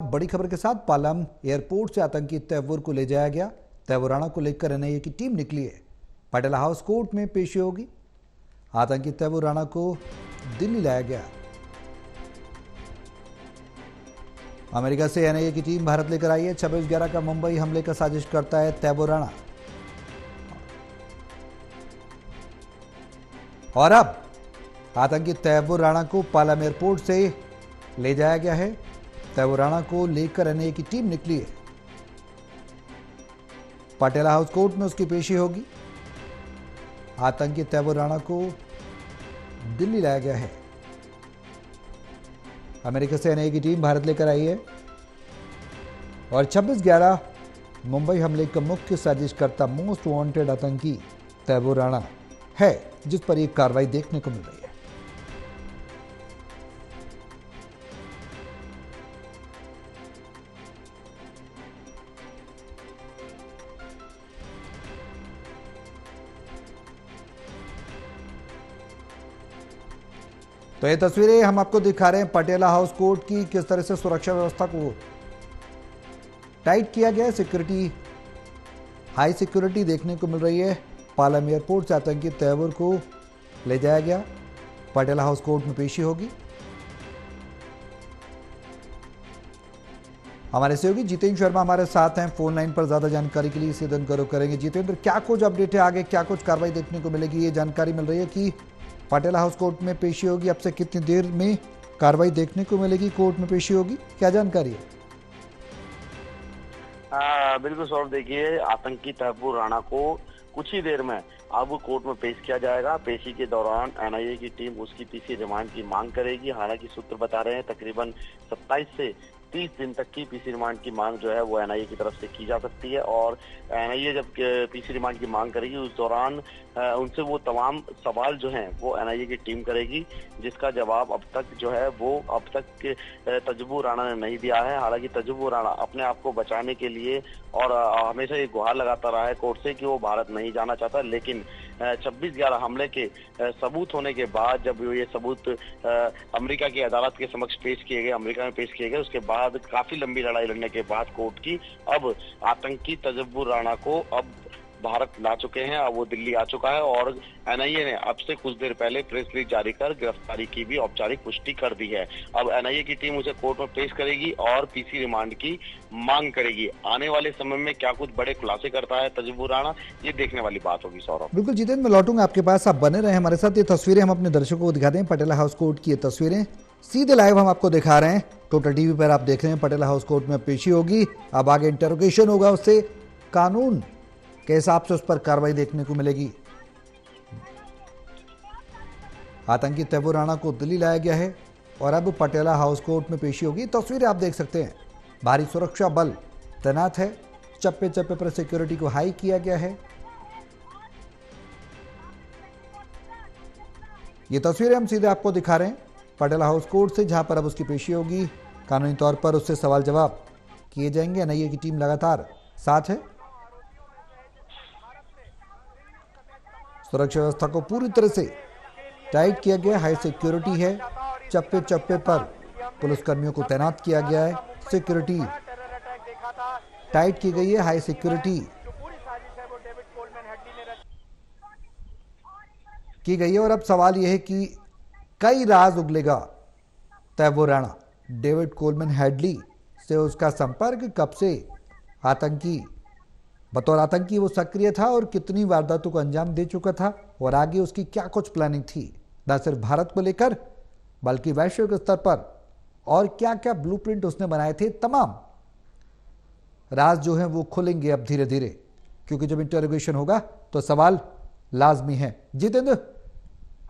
बड़ी खबर के साथ पालम एयरपोर्ट से आतंकी तैवूर को ले जाया गया। तैवूर राणा को लेकर एनआईए की टीम निकली है। पटेला हाउस कोर्ट में पेशी होगी। आतंकी तैवूर राणा को दिल्ली लाया गया। अमेरिका से एनआईए की टीम भारत लेकर आई है। 26/11 का मुंबई हमले का साजिश करता है तैवूर राणा। और अब आतंकी तैवूर राणा को पालम एयरपोर्ट से ले जाया गया है। तैवूर राणा को लेकर एनआईए की टीम निकली है। पटेला हाउस कोर्ट में उसकी पेशी होगी। आतंकी तैवूर राणा को दिल्ली लाया गया है। अमेरिका से एनआईए की टीम भारत लेकर आई है और 26/11 मुंबई हमले का मुख्य साजिशकर्ता मोस्ट वांटेड आतंकी तैवूर राणा है, जिस पर एक कार्रवाई देखने को मिल रही है। तो ये तस्वीरें हम आपको दिखा रहे हैं पटेला हाउस कोर्ट की, किस तरह से सुरक्षा व्यवस्था को टाइट किया गया है। सिक्योरिटी, हाई सिक्योरिटी देखने को मिल रही है। पालम एयरपोर्ट से आतंकी तैवूर को ले जाया गया। पटेला हाउस कोर्ट में पेशी होगी। हमारे सहयोगी जितेंद्र शर्मा हमारे साथ हैं फोन लाइन पर। ज्यादा जानकारी के लिए इसे दिन करो करेंगे। जितेंद्र, क्या कुछ अपडेट है आगे, क्या कुछ कार्रवाई देखने को मिलेगी? ये जानकारी मिल रही है कि पटेला हाउस कोर्ट में पेशी होगी। अब से कितनी देर में कार्रवाई देखने को मिलेगी? कोर्ट में पेशी होगी, क्या जानकारी है? बिल्कुल सौरभ, देखिए आतंकी तैवूर राणा को कुछ ही देर में अब कोर्ट में पेश किया जाएगा। पेशी के दौरान एनआईए की टीम उसकी पीसी रिमांड की मांग करेगी। हालांकि सूत्र बता रहे हैं तकरीबन 27 से 30 दिन तक की पीसी रिमांड की मांग जो है वो एनआईए की तरफ से की जा सकती है। और एनआईए जब पीसी रिमांड की मांग करेगी उस दौरान उनसे वो तमाम सवाल जो हैं वो एनआईए की टीम करेगी, जिसका जवाब अब तक जो है वो अब तक तैवूर राणा ने नहीं दिया है। हालांकि तैवूर राणा अपने आप को बचाने के लिए और हमेशा ये गुहार लगाता रहा है कोर्ट से कि वो भारत नहीं जाना चाहता, लेकिन 26/11 हमले के सबूत होने के बाद जब ये सबूत अमेरिका की अदालत के समक्ष पेश किए गए, अमेरिका में पेश किए गए, उसके बाद काफी लंबी लड़ाई लड़ने के बाद कोर्ट की अब आतंकी तैवूर राणा को अब भारत ला चुके हैं। अब वो दिल्ली आ चुका है और एनआईए ने अब से कुछ देर पहले प्रेस रिलीज जारी कर गिरफ्तारी की भी औपचारिक पुष्टि कर दी है। अब एनआईए की टीम उसे कोर्ट में पेश करेगी और पीसी रिमांड की मांग करेगी। आने वाले समय में क्या कुछ बड़े खुलासे करता है तैवूर राणा, ये देखने वाली बात होगी। सौरभ, बिल्कुल जितेंद्र, मैं लौटूंगा आपके पास, आप बने रहे हमारे साथ। ये तस्वीरें हम अपने दर्शकों को दिखा दें। पटेला हाउस कोर्ट की ये तस्वीरें सीधे लाइव हम आपको दिखा रहे हैं। टोटल टीवी पर आप देख रहे हैं। पटेला हाउस कोर्ट में पेशी होगी। अब आगे इंटरोगेशन होगा, उससे कानून के हिसाब से उस पर कार्रवाई देखने को मिलेगी। आतंकी तैवूर राणा को दिल्ली लाया गया है और अब पटेला हाउस कोर्ट में पेशी होगी। तस्वीरें आप देख सकते हैं। भारी सुरक्षा बल तैनात है। चप्पे चप्पे पर सिक्योरिटी को हाई किया गया है। ये तस्वीरें हम सीधे आपको दिखा रहे हैं पटेला हाउस कोर्ट से, जहां पर अब उसकी पेशी होगी। कानूनी तौर पर उससे सवाल जवाब किए जाएंगे। एनआईए की टीम लगातार साथ है। सुरक्षा व्यवस्था को पूरी तरह से टाइट किया गया। हाई सिक्योरिटी है। चप्पे चप्पे पर पुलिसकर्मियों को तैनात किया गया है। सिक्योरिटी टाइट की गई है। हाई सिक्योरिटी की गई है। और अब सवाल यह है कि कई राज उगलेगा तैवूर राणा। डेविड कोलमैन हेडली से उसका संपर्क कब से आतंकी, बतौर आतंकी वो सक्रिय था और कितनी वारदातों को अंजाम दे चुका था, और आगे उसकी क्या कुछ प्लानिंग थी, न सिर्फ भारत को लेकर बल्कि वैश्विक स्तर पर, और क्या क्या ब्लूप्रिंट उसने बनाए थे। तमाम राज जो हैं वो खुलेंगे अब धीरे धीरे, क्योंकि जब इंटरोगेशन होगा तो सवाल लाजमी है। जितेंद्र,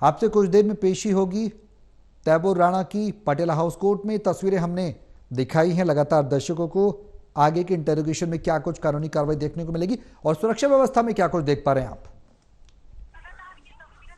आपसे कुछ देर में पेशी होगी तैवूर राणा की पटेला हाउस कोर्ट में। तस्वीरें हमने दिखाई हैं लगातार दर्शकों को। आगे के इंटरोगेशन में क्या कुछ कानूनी कार्रवाई देखने को मिलेगी और सुरक्षा व्यवस्था में क्या कुछ देख पा रहे हैं आप?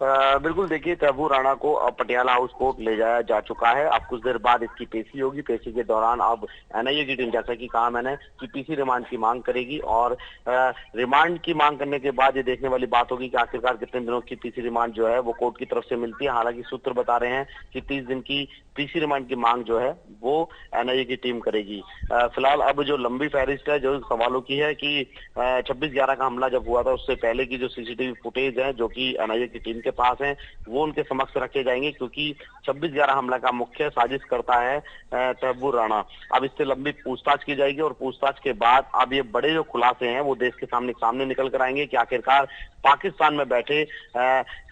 बिल्कुल देखिए, तैमूर राणा को अब पटियाला हाउस कोर्ट ले जाया जा चुका है। अब कुछ देर बाद इसकी पेशी होगी। पेशी के दौरान अब एनआईए की टीम, जैसा कि कहा मैंने, कि पीसी रिमांड की मांग करेगी और रिमांड की मांग करने के बाद ये देखने वाली बात होगी कि आखिरकार कितने दिनों की पीसी रिमांड जो है वो कोर्ट की तरफ से मिलती है। हालांकि सूत्र बता रहे हैं कि 30 दिन की पीसी रिमांड की मांग जो है वो एनआईए की टीम करेगी। फिलहाल अब जो लंबी फहरिस्त है जो सवालों की है कि 26/11 का हमला जब हुआ था उससे पहले की जो सीसीटीवी फुटेज है जो कि एनआईए की टीम के पास है, वो उनके समक्ष रखे जाएंगे, क्योंकि 26/11 हमला का मुख्य साजिश करता है तैमूर राणा। अब इससे लंबी पूछताछ की जाएगी और पूछताछ के बाद अब ये बड़े जो खुलासे हैं वो देश के सामने निकल कर आएंगे कि आखिरकार पाकिस्तान में बैठे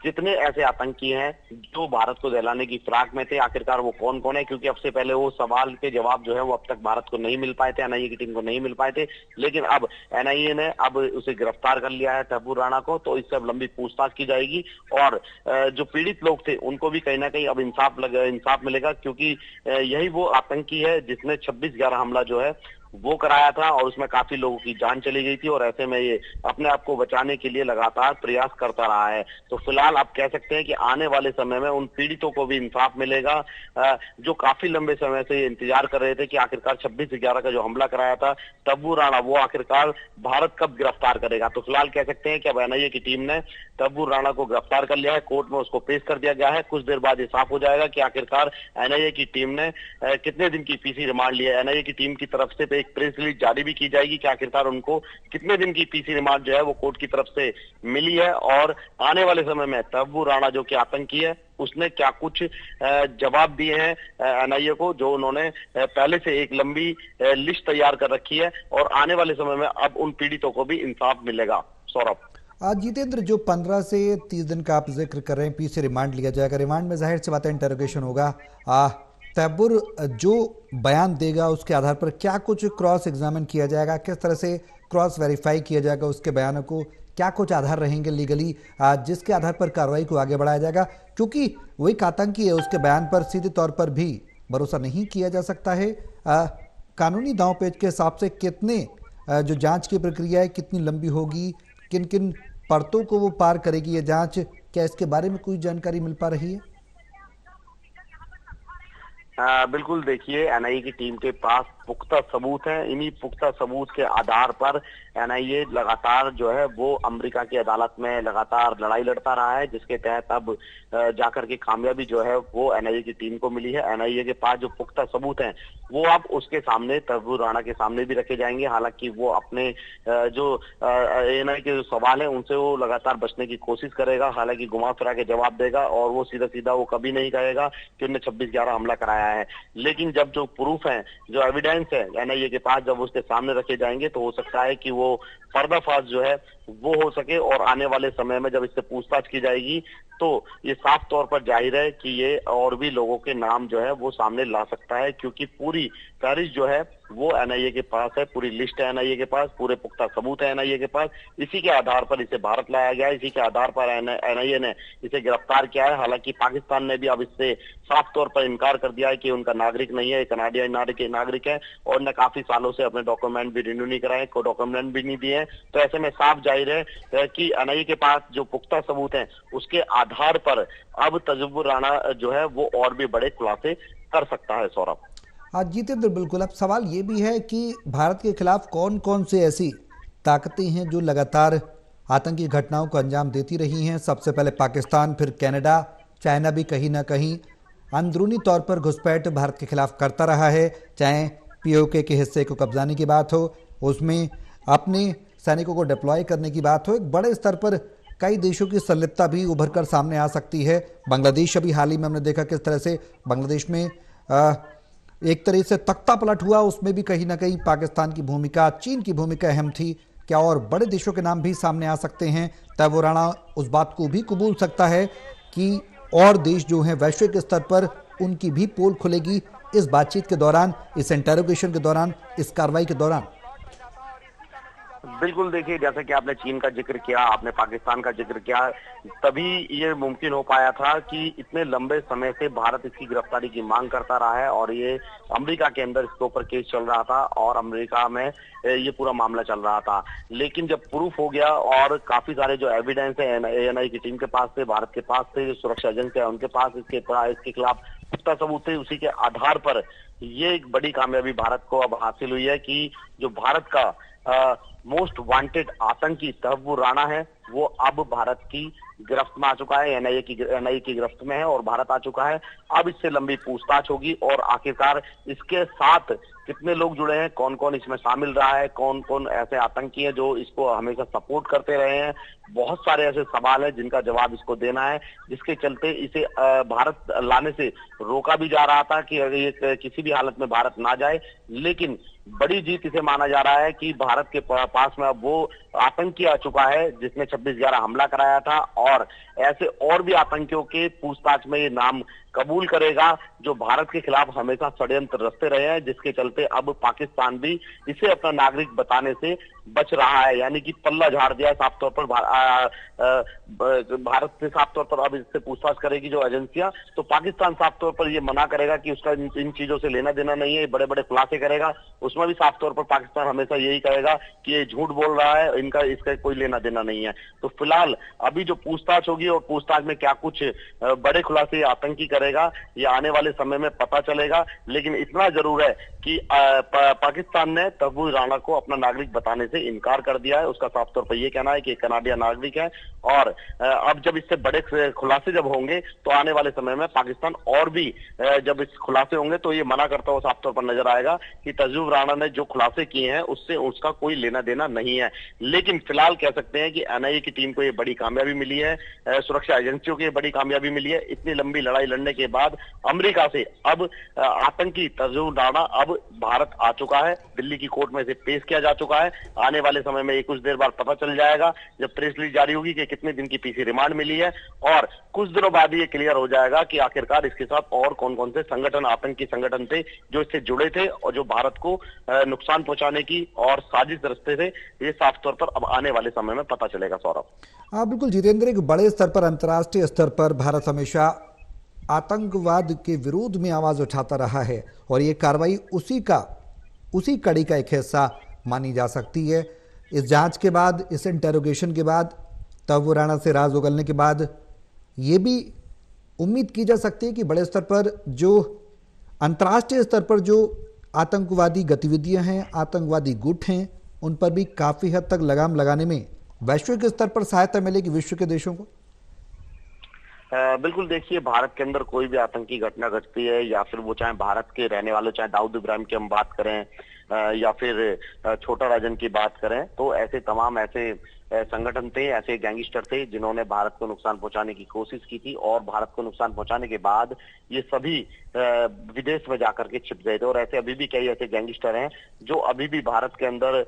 कितने ऐसे आतंकी हैं जो भारत को दहलाने की फिराक में थे। आखिरकार वो कौन कौन है, क्योंकि अब से पहले वो सवाल के जवाब जो है वो अब तक भारत को नहीं मिल पाए थे, एनआईए की टीम को नहीं मिल पाए थे। लेकिन अब एनआईए ने अब उसे गिरफ्तार कर लिया है तैमूर राणा को, तो इससे अब लंबी पूछताछ की जाएगी और जो पीड़ित लोग थे उनको भी कहीं ना कहीं अब इंसाफ मिलेगा, क्योंकि यही वो आतंकी है जिसने 26/11 हमला जो है वो कराया था और उसमें काफी लोगों की जान चली गई थी और ऐसे में ये अपने आप को बचाने के लिए लगातार प्रयास करता रहा है। तो फिलहाल आप कह सकते हैं कि आने वाले समय में उन पीड़ितों को भी इंसाफ मिलेगा जो काफी लंबे समय से इंतजार कर रहे थे कि आखिरकार 26/11 का जो हमला कराया था तैमूर राणा, वो आखिरकार भारत कब गिरफ्तार करेगा। तो फिलहाल कह सकते हैं कि अब एनआईए की टीम ने तैमूर राणा को गिरफ्तार कर लिया है, कोर्ट में उसको पेश कर दिया गया है। कुछ देर बाद ये साफ हो जाएगा कि आखिरकार एनआईए की टीम ने कितने दिन की पीसी रिमांड लिया है। एनआईए की टीम की तरफ से एक प्रेस रिलीज जारी भी की जाएगी कि आखिरकार उनको कितने दिन की पीसी रिमांड जो है वो कोर्ट की तरफ से मिली है और आने वाले समय में तैमूर राणा जो कि आतंकी है उसने क्या कुछ जवाब दिए हैं एनआईए को, जो उन्होंने पहले से एक लंबी लिस्ट तैयार कर रखी है और आने वाले समय में अब उन पीड़ितों को भी इंसाफ मिलेगा। सौरभ। जितेंद्र, जो 15 से 30 दिन का आप जिक्र कर रहे हैं पीसी रिमांड लिया जाएगा, रिमांड में जाहिर सी बात है इंटरोगेशन होगा। तैमूर जो बयान देगा उसके आधार पर क्या कुछ क्रॉस एग्जामिन किया जाएगा, किस तरह से क्रॉस वेरीफाई किया जाएगा उसके बयानों को, क्या कुछ आधार रहेंगे लीगली जिसके आधार पर कार्रवाई को आगे बढ़ाया जाएगा, क्योंकि वो एक आतंकी है, उसके बयान पर सीधे तौर पर भी भरोसा नहीं किया जा सकता है। कानूनी दांव पेच के हिसाब से कितने जो जांच की प्रक्रिया है कितनी लंबी होगी, किन किन परतों को वो पार करेगी ये जांच, क्या इसके बारे में कोई जानकारी मिल पा रही है? बिल्कुल देखिए, एनआईए की टीम के पास पुख्ता सबूत हैं। इन्हीं पुख्ता सबूत के आधार पर एनआईए लगातार जो है वो अमेरिका की अदालत में लगातार लड़ाई लड़ता रहा है, जिसके तहत अब जाकर के कामयाबी जो है वो एनआईए की टीम को मिली है। एनआईए के पास जो पुख्ता सबूत हैं वो अब उसके सामने तैमूर राणा के सामने भी रखे जाएंगे। हालांकि वो अपने जो एनआईए के जो सवाल है उनसे वो लगातार बचने की कोशिश करेगा, हालांकि घुमा फिरा के जवाब देगा और वो सीधा सीधा वो कभी नहीं कहेगा कि उन्होंने 26/11 हमला कराया है। लेकिन जब जो प्रूफ है, जो एविडेंस है एनआईए के पास, जब उसके सामने रखे जाएंगे तो हो सकता है कि वो पर्दाफाश जो है वो हो सके और आने वाले समय में जब इससे पूछताछ की जाएगी तो ये साफ तौर पर जाहिर है कि ये और भी लोगों के नाम जो है वो सामने ला सकता है, क्योंकि पूरी फहरिस्त जो है वो एनआईए के पास है, पूरी लिस्ट है एनआईए के पास, पूरे पुख्ता सबूत है एनआईए के पास। इसी के आधार पर इसे भारत लाया गया है, इसी के आधार पर एनआईए ने इसे गिरफ्तार किया है। हालांकि पाकिस्तान ने भी अब इससे साफ तौर पर इनकार कर दिया है कि उनका नागरिक नहीं है, कनाडियाई नागरिक है और उन्हें काफी सालों से अपने डॉक्यूमेंट भी रिन्यू नहीं कराए, कोई डॉक्यूमेंट भी नहीं दिए। तो ऐसे में साफ जाहिर है कि एनआईए के पास जो पुख्ता सबूत हैं उसके आधार पर अब तैमूर राणा जो है वो और भी बड़े खुलासे कर सकता है। सौरभ। जितेंद्र, बिल्कुल। अब सवाल ये भी है कि भारत के खिलाफ कौन कौन से ऐसी ताकतें हैं जो लगातार आतंकी घटनाओं को अंजाम देती रही हैं। सबसे पहले पाकिस्तान, फिर कनाडा, चाइना भी कहीं ना कहीं अंदरूनी तौर पर घुसपैठ भारत के खिलाफ करता रहा है। चाहे पीओके के हिस्से को कब्जाने की बात हो, उसमें अपने सैनिकों को डिप्लॉय करने की बात हो, एक बड़े स्तर पर कई देशों की संलिप्तता भी उभर कर सामने आ सकती है। बांग्लादेश अभी हाल ही में हमने देखा किस तरह से बांग्लादेश में एक तरह से तख्ता पलट हुआ, उसमें भी कहीं ना कहीं पाकिस्तान की भूमिका, चीन की भूमिका अहम थी। क्या और बड़े देशों के नाम भी सामने आ सकते हैं? तैमूर राणा उस बात को भी कबूल सकता है कि और देश जो हैं वैश्विक स्तर पर उनकी भी पोल खुलेगी इस बातचीत के दौरान, इस इंटरोगेशन के दौरान, इस कार्रवाई के दौरान? बिल्कुल, देखिए जैसा कि आपने चीन का जिक्र किया, आपने पाकिस्तान का जिक्र किया, तभी ये मुमकिन हो पाया था कि इतने लंबे समय से भारत इसकी गिरफ्तारी की मांग करता रहा है और ये अमेरिका के अंदर इसके ऊपर केस चल रहा था और अमेरिका में ये पूरा मामला चल रहा था। लेकिन जब प्रूफ हो गया और काफी सारे जो एविडेंस है एएनआई की टीम के पास थे, भारत के पास थे, जो सुरक्षा एजेंसी है उनके पास इसके खिलाफ पुख्ता सबूत थे, उसी के आधार पर ये एक बड़ी कामयाबी भारत को अब हासिल हुई है कि जो भारत का मोस्ट वांटेड आतंकी तहव्वुर राणा है वो अब भारत की गिरफ्त में आ चुका है, एनआईए की गिरफ्त में है और भारत आ चुका है। अब इससे लंबी पूछताछ होगी और आखिरकार इसके साथ कितने लोग जुड़े हैं, कौन कौन इसमें शामिल रहा है, कौन कौन ऐसे आतंकी हैं जो इसको हमेशा सपोर्ट करते रहे हैं, बहुत सारे ऐसे सवाल हैं जिनका जवाब इसको देना है, जिसके चलते इसे भारत लाने से रोका भी जा रहा था कि ये किसी भी हालत में भारत ना जाए। लेकिन बड़ी जीत इसे माना जा रहा है कि भारत के पास में अब वो आतंकी आ चुका है जिसने 26/11 हमला कराया था और ऐसे और भी आतंकियों के पूछताछ में ये नाम कबूल करेगा जो भारत के खिलाफ हमेशा षड्यंत्र रचते रहे हैं, जिसके चलते अब पाकिस्तान भी इसे अपना नागरिक बताने से बच रहा है, यानी कि पल्ला झाड़ दिया साफ तौर पर भारत से साफ तौर पर अब इससे पूछताछ करेगी जो एजेंसियां, तो पाकिस्तान साफ तौर पर ये मना करेगा कि उसका इन चीजों से लेना देना नहीं है, बड़े बड़े खुलासे करेगा, उसमें भी साफ तौर पर पाकिस्तान हमेशा यही कहेगा कि ये झूठ बोल रहा है, इसका कोई लेना देना नहीं है। तो फिलहाल अभी जो पूछताछ होगी और पूछताछ में क्या कुछ बड़े खुलासे आतंकी करेगा ये आने वाले समय में पता चलेगा, लेकिन इतना जरूर है कि पाकिस्तान ने तहव्वुर राणा को अपना नागरिक बताने से इनकार कर दिया है। उसका साफ तौर पर यह कहना है कि कनाडियन नागरिक है और अब जब इससे बड़े खुलासे जब होंगे तो आने वाले समय में पाकिस्तान और भी जब इस खुलासे होंगे तो ये मना करता हुआ साफ तौर पर नजर आएगा कि तहव्वुर राणा ने जो खुलासे किए हैं उससे उसका कोई लेना देना नहीं है। लेकिन फिलहाल कह सकते हैं कि एनआईए की टीम को ये बड़ी कामयाबी मिली है, सुरक्षा एजेंसियों को ये बड़ी कामयाबी मिली है। इतनी लंबी लड़ाई लड़ने के बाद अमेरिका से अब आतंकी तहव्वुर राणा अब भारत आ चुका है, दिल्ली की कोर्ट में इसे पेश किया जा चुका है। आने वाले समय में कुछ देर बाद पता चल जाएगा जब प्रेस रिलीज जारी होगी कि कितने दिन की पीसी रिमांड मिली है और कुछ दिनों बाद ये क्लियर हो जाएगा कि आखिरकार इसके साथ और कौन कौन से संगठन, आतंकी संगठन थे जो इससे जुड़े थे और जो भारत को नुकसान पहुंचाने की और साजिश रचते थे। ये साफ तौर पर अब आने वाले समय में पता चलेगा। सौरभ, हाँ बिल्कुल जितेंद्र, एक बड़े स्तर पर, अंतर्राष्ट्रीय स्तर पर भारत हमेशा आतंकवाद के विरोध में आवाज उठाता रहा है और ये कार्रवाई उसी कड़ी का एक हिस्सा मानी जा सकती है। इस जांच के बाद, इस इंटेरोगेशन के बाद, तहव्वुर राणा से राज उगलने के बाद ये भी उम्मीद की जा सकती है कि बड़े स्तर पर जो अंतर्राष्ट्रीय स्तर पर जो आतंकवादी गतिविधियां हैं, आतंकवादी गुट हैं, उन पर भी काफी हद तक लगाम लगाने में वैश्विक स्तर पर सहायता मिलेगी विश्व के देशों को। बिल्कुल, देखिए भारत के अंदर कोई भी आतंकी घटना घटती है या फिर वो चाहे भारत के रहने वाले, चाहे दाऊद इब्राहिम की हम बात करें या फिर छोटा राजन की बात करें, तो ऐसे तमाम ऐसे संगठन थे, ऐसे गैंगस्टर थे जिन्होंने भारत को नुकसान पहुंचाने की कोशिश की थी और भारत को नुकसान पहुंचाने के बाद ये सभी विदेश में जाकर के छिप गए थे। और ऐसे अभी भी कई ऐसे गैंगस्टर हैं जो अभी भी भारत के अंदर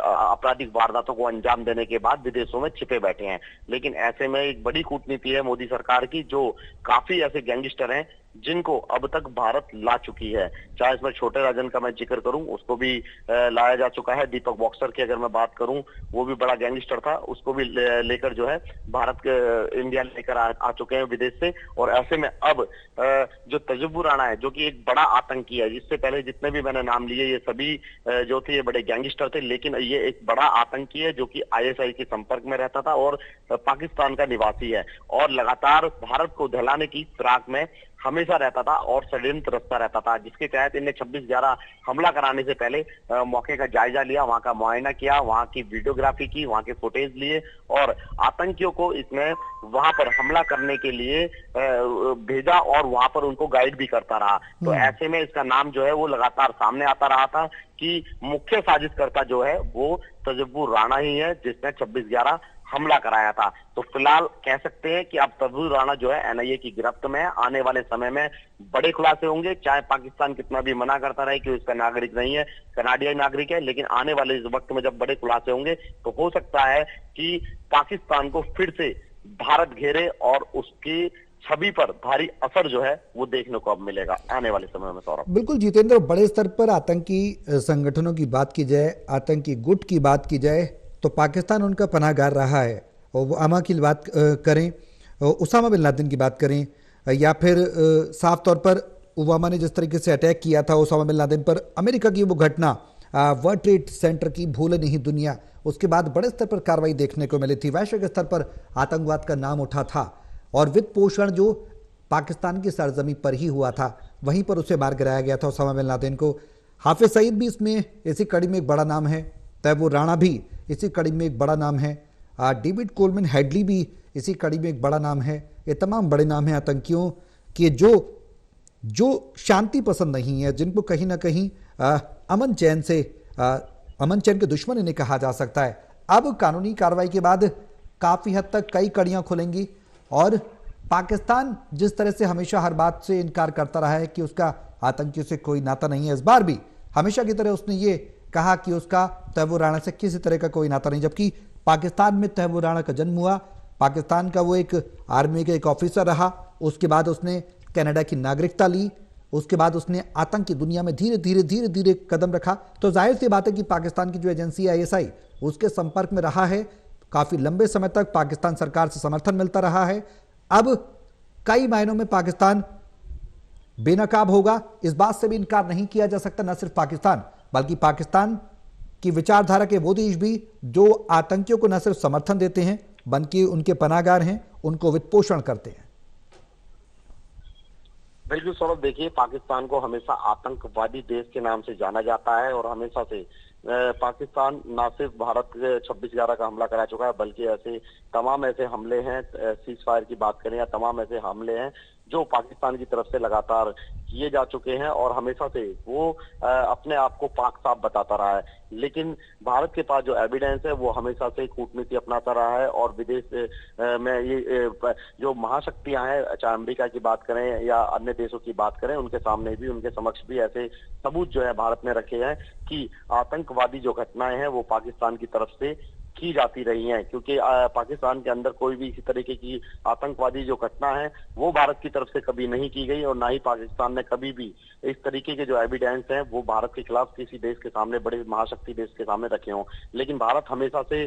आपराधिक वारदातों को अंजाम देने के बाद विदेशों में छिपे बैठे हैं। लेकिन ऐसे में एक बड़ी कूटनीति है मोदी सरकार की, जो काफी ऐसे गैंगस्टर हैं जिनको अब तक भारत ला चुकी है। चाहे इसमें छोटे राजन का मैं जिक्र करूं, उसको भी लाया जा चुका है। दीपक बॉक्सर की अगर मैं बात करूं, वो भी बड़ा गैंगस्टर था, उसको भी लेकर जो है भारत के इंडिया लेकर आ चुके हैं विदेश से। और ऐसे में अब जो तहव्वुर राणा है जो कि एक बड़ा आतंकी है, इससे पहले जितने भी मैंने नाम लिए ये सभी जो थे ये बड़े गैंगस्टर थे, लेकिन ये एक बड़ा आतंकी है जो कि आईएसआई के संपर्क में रहता था और पाकिस्तान का निवासी है और लगातार भारत को दहलाने की फिराक में हमेशा रहता था और षड्यंत्र रचता रहता था, जिसके तहत इन्हें 26/11 हमला कराने से पहले मौके का जायजा लिया, वहां का मुआयना किया, वहां की वीडियोग्राफी की, वहां के फुटेज लिए और आतंकियों को इसमें वहां पर हमला करने के लिए भेजा और वहां पर उनको गाइड भी करता रहा। तो ऐसे में इसका नाम जो है वो लगातार सामने आता रहा था कि मुख्य साजिशकर्ता जो है वो तहव्वुर राणा ही है जिसने 26/11 हमला कराया था। तो फिलहाल कह सकते हैं कि अब तहव्वुर राणा जो है एनआईए की गिरफ्त में है। आने वाले समय में बड़े खुलासे होंगे, चाहे पाकिस्तान कितना भी मना करता रहे कि उसका नागरिक नहीं है, कनाडियन नागरिक है, लेकिन आने वाले वक्त में जब बड़े खुलासे होंगे तो हो सकता है कि पाकिस्तान को फिर से भारत घेरे और उसकी छवि पर भारी असर जो है वो देखने को अब मिलेगा आने वाले समय में। सौरभ, बिल्कुल जितेंद्र, बड़े स्तर पर आतंकी संगठनों की बात की जाए, आतंकी गुट की बात की जाए, तो पाकिस्तान उनका पनाहगार रहा है। और वो अमा की बात करें, उसामा बिन लादेन की बात करें, या फिर साफ तौर पर ओबामा ने जिस तरीके से अटैक किया था उसामा बिन लादेन पर, अमेरिका की वो घटना वर्ल्ड ट्रेड सेंटर की भूले नहीं दुनिया, उसके बाद बड़े स्तर पर कार्रवाई देखने को मिली थी, वैश्विक स्तर पर आतंकवाद का नाम उठा था और वित्त पोषण जो पाकिस्तान की सरजमी पर ही हुआ था वहीं पर उसे मार गिराया गया था उसामा बिन लादेन को। हाफिज सईद भी इसमें इसी कड़ी में एक बड़ा नाम है, तैमूर राणा भी इसी कड़ी में एक बड़ा नाम है, डेविड कोलमैन हेडली भी इसी कड़ी में एक बड़ा नाम है। ये तमाम बड़े नाम हैं आतंकियों के जो शांति पसंद नहीं है, जिनको कहीं ना कहीं अमन चैन के दुश्मन इन्हें कहा जा सकता है। अब कानूनी कार्रवाई के बाद काफी हद तक कई कड़ियां खुलेंगी और पाकिस्तान जिस तरह से हमेशा हर बात से इनकार करता रहा है कि उसका आतंकियों से कोई नाता नहीं है, इस बार भी हमेशा की तरह उसने ये कहा कि उसका तैमूर राणा से किसी तरह का कोई नाता नहीं, जबकि पाकिस्तान में तैमूर राणा का जन्म हुआ, पाकिस्तान का वो एक आर्मी का एक ऑफिसर रहा, उसके बाद उसने कनाडा की नागरिकता ली, उसके बाद उसने आतंक की दुनिया में धीरे धीरे कदम रखा। तो जाहिर सी बात है कि पाकिस्तान की जो एजेंसी है ISI उसके संपर्क में रहा है, काफी लंबे समय तक पाकिस्तान सरकार से समर्थन मिलता रहा है। अब कई मायनों में पाकिस्तान बेनकाब होगा, इस बात से भी इनकार नहीं किया जा सकता। न सिर्फ पाकिस्तान बल्कि पाकिस्तान की विचारधारा के वो देश भी जो आतंकियों को न सिर्फ समर्थन देते हैं बल्कि उनके पनाहगार हैं, उनको वित्त पोषण करते हैं। बिल्कुल सौरभ, देखिए पाकिस्तान को हमेशा आतंकवादी देश के नाम से जाना जाता है और हमेशा से पाकिस्तान न सिर्फ भारत 26/11 का हमला करा चुका है बल्कि ऐसे तमाम ऐसे हमले हैं, सीज फायर की बात करें या तमाम ऐसे हमले हैं जो पाकिस्तान की तरफ से लगातार किए जा चुके हैं और हमेशा से वो अपने आप को पाक साफ बताता रहा है। लेकिन भारत के पास जो एविडेंस है वो हमेशा से कूटनीति अपनाता रहा है और विदेश में ये जो महाशक्तियां हैं, चाहे अमेरिका की बात करें या अन्य देशों की बात करें, उनके सामने भी, उनके समक्ष भी ऐसे सबूत जो है भारत ने रखे हैं कि आतंकवादी जो घटनाएं हैं वो पाकिस्तान की तरफ से की जाती रही हैं, क्योंकि पाकिस्तान के अंदर कोई भी इसी तरीके की आतंकवादी जो घटना है वो भारत की तरफ से कभी नहीं की गई और ना ही पाकिस्तान ने कभी भी इस तरीके के जो एविडेंस हैं वो भारत के खिलाफ किसी देश के सामने, बड़े महाशक्ति देश के सामने रखे हों। लेकिन भारत हमेशा से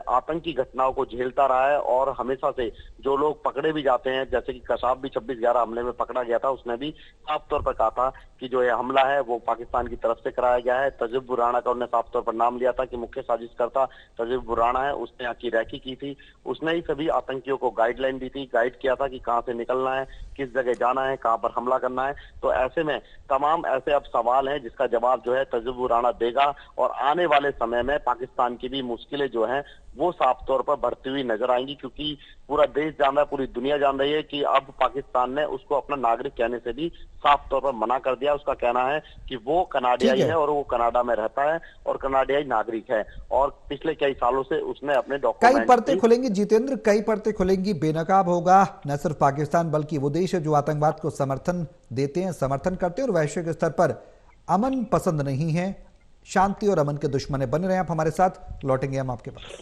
आतंकी घटनाओं को झेलता रहा है और हमेशा से जो लोग पकड़े भी जाते हैं, जैसे कि कसाब भी 26/11 हमले में पकड़ा गया था, उसने भी साफ तौर पर कहा था कि जो ये हमला है वो पाकिस्तान की तरफ से कराया गया है। तजब्बुर राणा का उन्होंने साफ तौर पर नाम लिया था कि मुख्य साजिशकर्ता तजब्बुर राणा है, उसने यहाँ की रैकी की थी, उसने ही सभी आतंकियों को गाइडलाइन दी थी, गाइड किया था कि कहां से निकलना है, किस जगह जाना है, कहां पर हमला करना है। तो ऐसे में तमाम ऐसे अब सवाल हैं जिसका जवाब जो है तजब्बुर राणा देगा और आने वाले समय में पाकिस्तान की भी मुश्किलें जो हैं वो साफ तौर पर बढ़ती हुई नजर आएंगी, क्योंकि पूरा देश जान रहा है, पूरी दुनिया जान रही है कि अब पाकिस्तान ने उसको अपना नागरिक कहने से भी साफ तौर पर मना कर दिया। उसका कहना है कि वो कनाडियाई है और वो कनाडा में रहता है और कनाडियाई नागरिक है और पिछले कई सालों से उसने अपने डॉक्यूमेंट कई परतें खुलेंगी जितेंद्र, कई परतें खुलेंगी, बेनकाब होगा न सिर्फ पाकिस्तान बल्कि वो देश है जो आतंकवाद को समर्थन देते हैं, समर्थन करते हैं और वैश्विक स्तर पर अमन पसंद नहीं है, शांति और अमन के दुश्मन बने रहे। आप हमारे साथ लौटेंगे हम आपके पास।